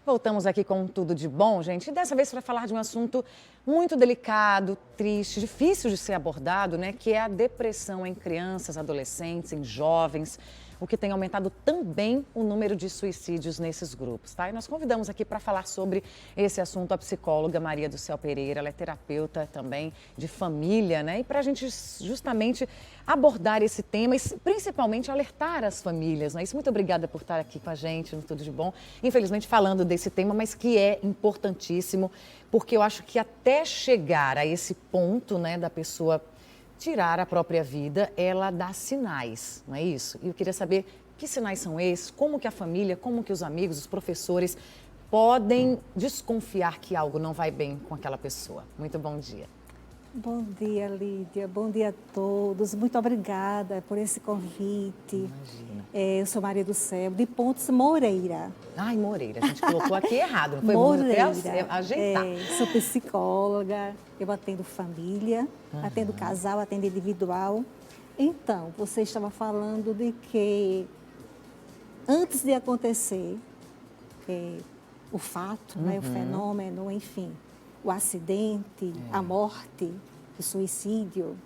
Voltamos aqui com Tudo de Bom, gente, e dessa vez para falar de um assunto muito delicado, triste, difícil de ser abordado, né? Que é a depressão em crianças, adolescentes, em jovens, o que tem aumentado também o número de suicídios nesses grupos, tá? E nós convidamos aqui para falar sobre esse assunto a psicóloga Maria do Céu Pereira, ela é terapeuta também de família, né? E para a gente justamente abordar esse tema e principalmente alertar as famílias, né? Isso, muito obrigada por estar aqui com a gente no Tudo de Bom. Infelizmente falando desse tema, mas que é importantíssimo, porque eu acho que até chegar a esse ponto, né, da pessoa tirar a própria vida, ela dá sinais, não é isso? E eu queria saber que sinais são esses, como que a família, como que os amigos, os professores podem desconfiar que algo não vai bem com aquela pessoa. Muito bom dia. Bom dia, Lídia. Bom dia a todos. Muito obrigada por esse convite. Imagina. Eu sou Maria do Céu, de Pontes Moreira. Ai, Moreira, a gente colocou aqui errado, não foi? Moreira. Ajeitar. Sou psicóloga, eu atendo família, atendo casal, atendo individual. Então, você estava falando de que antes de acontecer o fato, né, o fenômeno, enfim, o acidente, a morte, o suicídio,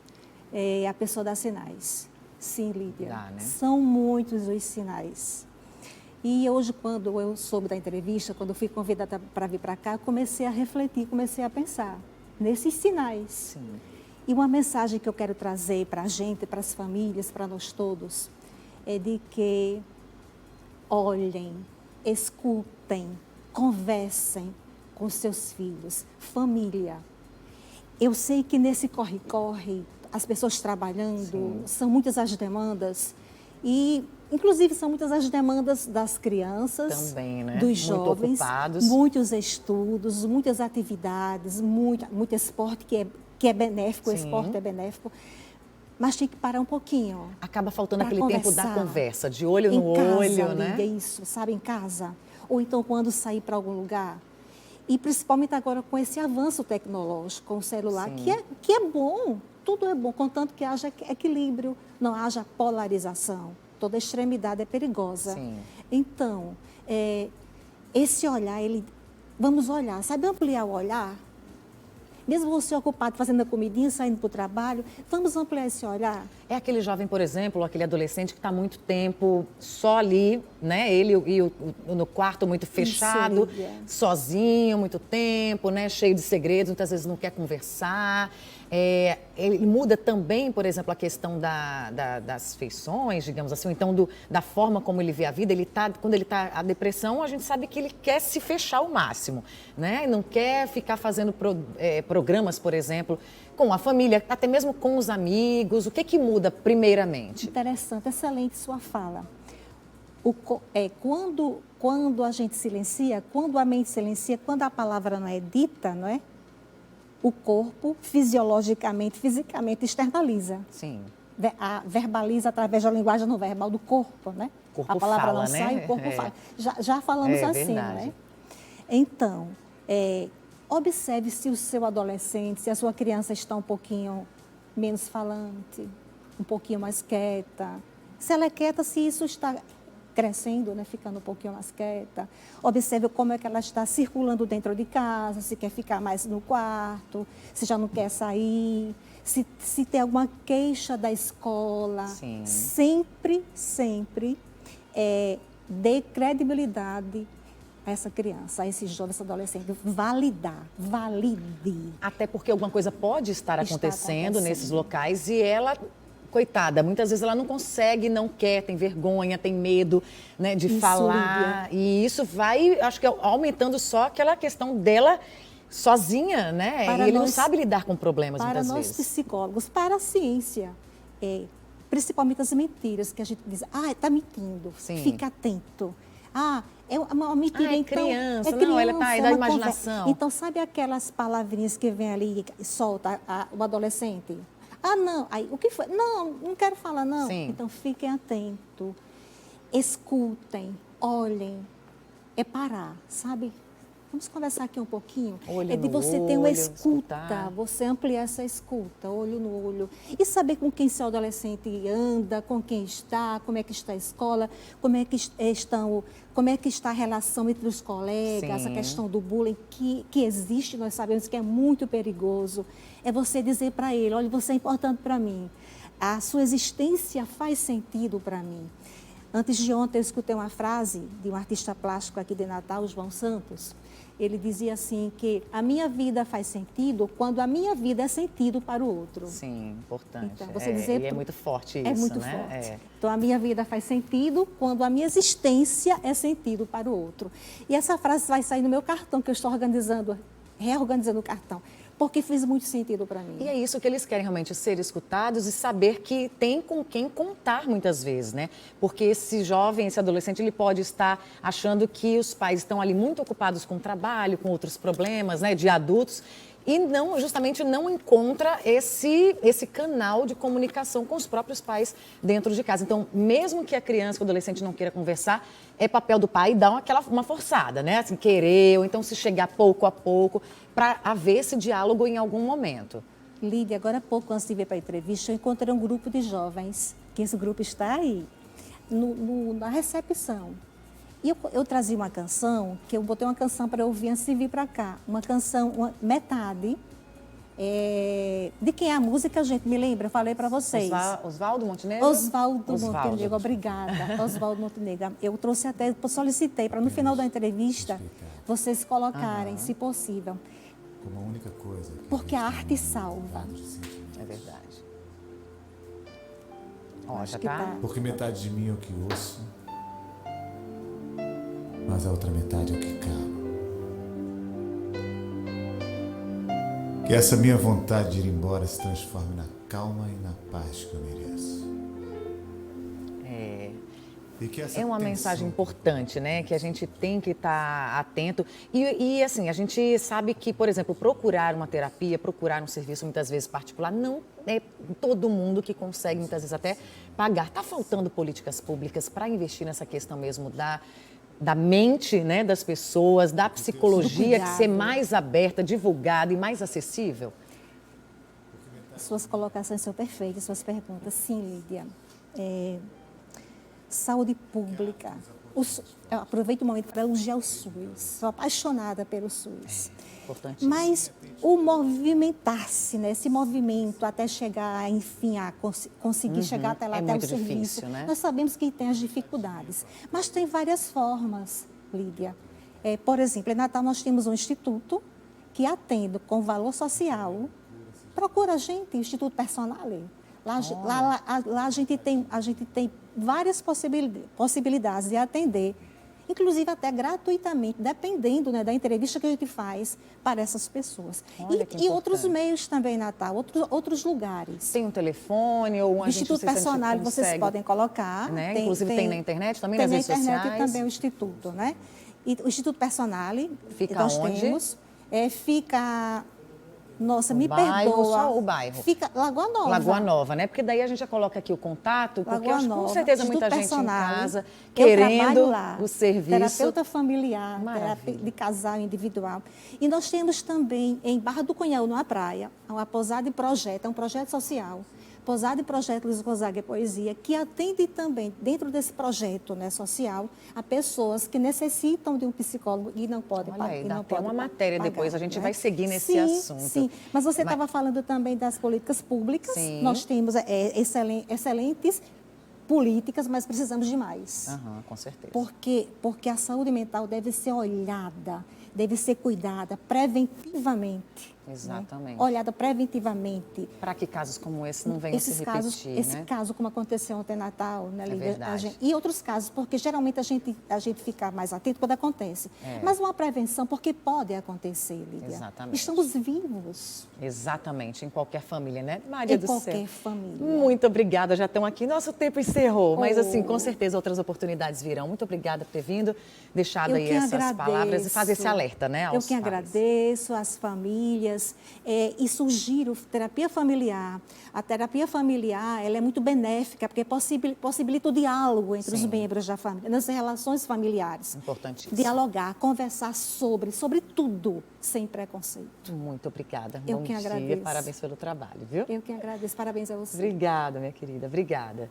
a pessoa dá sinais. Sim, Lídia, Dá, né? São muitos os sinais. E hoje, quando eu soube da entrevista, quando eu fui convidada para vir para cá, comecei a refletir, comecei a pensar nesses sinais. Sim. E uma mensagem que eu quero trazer para a gente, para as famílias, para nós todos, é de que olhem, escutem, conversem com seus filhos, família. Eu sei que nesse corre-corre, as pessoas trabalhando, são muitas as demandas e, inclusive, são muitas as demandas das crianças, também, né? dos Muito jovens, ocupados. muitos estudos, muitas atividades, muito esporte que é benéfico, o esporte é benéfico, mas tem que parar um pouquinho. Acaba faltando aquele conversar. tempo da conversa, de olho no Em casa, olho, né? Lídia, isso, sabe, em casa. Ou então quando sair para algum lugar. E principalmente agora com esse avanço tecnológico, com o celular, que é bom, tudo é bom, contanto que haja equilíbrio, não haja polarização. Toda extremidade é perigosa. Sim. Então, esse olhar, vamos olhar, sabe ampliar o olhar? Mesmo você ocupado fazendo a comidinha, saindo para o trabalho, vamos ampliar esse olhar. É aquele jovem, por exemplo, ou aquele adolescente que está muito tempo só ali, né? Ele no quarto muito fechado, sozinho, muito tempo, né? Cheio de segredos, muitas vezes não quer conversar. Ele muda também, por exemplo, a questão das feições, digamos assim, ou então da forma como ele vê a vida. Quando ele está a depressão, a gente sabe que ele quer se fechar ao máximo, né? Não quer ficar fazendo programas, por exemplo, com a família, até mesmo com os amigos. O que muda primeiramente? Interessante, excelente sua fala. Quando a gente silencia, quando a mente silencia, quando a palavra não é dita, não é? O corpo, fisicamente, externaliza. Sim. Verbaliza através da linguagem não verbal do corpo, né? O corpo a palavra fala, não sai, né? o corpo fala. Já falamos assim, verdade. né? Então, observe se o seu adolescente, se a sua criança está um pouquinho menos falante, um pouquinho mais quieta. Se ela é quieta, se isso está crescendo, né, ficando um pouquinho mais quieta. Observe como é que ela está circulando dentro de casa, se quer ficar mais no quarto, se já não quer sair, se tem alguma queixa da escola. Sim. Sempre dê credibilidade a essa criança, a esse jovem, esse adolescente. Valide. Até porque alguma coisa pode estar acontecendo nesses locais e ela... Coitada, muitas vezes ela não consegue, não quer, tem vergonha, tem medo, né, de falar. Lídia. E isso vai, acho que aumentando só aquela questão dela sozinha, né? E ele não sabe lidar com problemas muitas vezes. Para nós psicólogos, para a ciência, principalmente as mentiras que a gente diz, está mentindo, Sim. fica atento. É uma mentira, então... Criança, não, ela está aí da imaginação. Então, sabe aquelas palavrinhas que vem ali e solta o adolescente? Não, aí o que foi? Não quero falar, não. Sim. Então, fiquem atentos, escutem, olhem, parar, sabe? Vamos conversar aqui um pouquinho. Olho É de no você ter uma olho, escuta, escutar. você ampliar essa escuta, olho no olho. E saber com quem seu adolescente anda, com quem está, como é que está a escola, como é que está a relação entre os colegas, Sim. a questão do bullying que existe, nós sabemos que é muito perigoso. É você dizer para ele, olha, você é importante para mim. A sua existência faz sentido para mim. Antes de ontem, eu escutei uma frase de um artista plástico aqui de Natal, o João Santos. Ele dizia assim que a minha vida faz sentido quando a minha vida é sentido para o outro. Sim, importante. Então, você dizer, e é muito forte isso, é muito né? forte. Então, a minha vida faz sentido quando a minha existência é sentido para o outro. E essa frase vai sair no meu cartão, que eu estou reorganizando o cartão, porque fez muito sentido para mim. E é isso que eles querem realmente, ser escutados e saber que tem com quem contar muitas vezes, né? Porque esse jovem, esse adolescente, ele pode estar achando que os pais estão ali muito ocupados com o trabalho, com outros problemas, né, de adultos, e justamente não encontra esse canal de comunicação com os próprios pais dentro de casa. Então, mesmo que a criança, o adolescente não queira conversar, é papel do pai dar uma forçada, né? Assim, querer, ou então se chegar pouco a pouco, para haver esse diálogo em algum momento. Lídia, agora há pouco, antes de vir para a entrevista, eu encontrei um grupo de jovens, que esse grupo está aí, na recepção. E eu trazia uma canção, que eu botei uma canção para ouvir antes de vir para cá. Uma canção, metade. De quem é a música, gente? Me lembra? Eu falei para vocês. Oswaldo Montenegro? Oswaldo Montenegro, obrigada. Oswaldo Montenegro. Eu trouxe até, solicitei para no final da entrevista vocês colocarem, se possível. Como a única coisa. Porque a arte salva. É verdade. Ó, Acho já que tá? tá. Porque metade de mim é o que ouço, mas a outra metade é o que calo. Que essa minha vontade de ir embora se transforme na calma e na paz que eu mereço. E que essa É uma tensão mensagem importante, né? Que a gente tem que estar atento. E assim, a gente sabe que, por exemplo, procurar uma terapia, procurar um serviço muitas vezes particular, não é todo mundo que consegue, muitas vezes, até pagar. Está faltando políticas públicas para investir nessa questão mesmo da mente, né, das pessoas, da psicologia, que ser mais aberta, divulgada e mais acessível? Suas colocações são perfeitas, suas perguntas. Sim, Lídia. Saúde pública. Eu aproveito o momento para elogiar o SUS. Sou apaixonada pelo SUS. Importante. Mas o movimentar-se, né? Esse movimento até chegar, enfim, a conseguir chegar até lá, até o muito serviço. difícil, né? Nós sabemos que tem as dificuldades, mas tem várias formas, Lídia. Por exemplo, em Natal nós temos um instituto que atende com valor social. Procura a gente, o Instituto Personale. Lá a gente tem várias possibilidades de atender, inclusive até gratuitamente, dependendo, né, da entrevista que a gente faz para essas pessoas. Olha que E outros importante. meios também, Natal, outros lugares. Tem um telefone ou um O Instituto Personale vocês podem colocar. Né? Inclusive tem na internet também, tem nas redes na internet sociais. também o Instituto, né? E o Instituto Personale, Fica nós onde? temos, fica... Nossa, me bairro, perdoa. só o bairro? Fica Lagoa Nova. Lagoa Nova, né? Porque daí a gente já coloca aqui o contato, porque Lagoa eu acho que com Nova, certeza Instituto muita gente Personale. em casa Eu querendo trabalho lá, o serviço. Terapeuta familiar, Maravilha. terapia de casal individual. E nós temos também em Barra do Cunhal, numa praia, uma pousada e projeto, é um projeto social. Pousada e Projeto Luiz Gonzaga e Poesia, que atende também, dentro desse projeto, né, social, a pessoas que necessitam de um psicólogo e não podem Olha aí, dá não até podem uma matéria pagar, depois, a gente né? vai seguir nesse Sim, assunto. Sim, mas você estava falando também das políticas públicas. Sim. Nós temos excelentes políticas, mas precisamos de mais. Aham, com certeza. Porque a saúde mental deve ser olhada, deve ser cuidada preventivamente. Exatamente. Né? Olhada preventivamente. Para que casos como esse não venham a se repetir, Esse né? caso, como aconteceu ontem em Natal, né, Lídia? verdade. E outros casos, porque geralmente a gente fica mais atento quando acontece. Mas uma prevenção, porque pode acontecer, Lídia. Exatamente. Estamos vivos. Exatamente, em qualquer família, né? Maria Em do céu. qualquer família. Muito obrigada, já estão aqui. Nosso tempo encerrou. encerrou, mas assim, Oh. com certeza outras oportunidades virão. Muito obrigada por ter vindo, deixado Eu aí que essas palavras e agradeço. fazer esse alerta, né, aos Eu que pais. agradeço às famílias e sugiro terapia familiar. A terapia familiar, ela é muito benéfica, porque possibilita o diálogo entre os Sim. membros da família, nas relações familiares. Importantíssimo. Dialogar, conversar sobre tudo, sem preconceito. Muito obrigada. Eu Bom que dia, agradeço. parabéns pelo trabalho, viu? Eu que agradeço. Parabéns a você. Obrigada, minha querida, obrigada.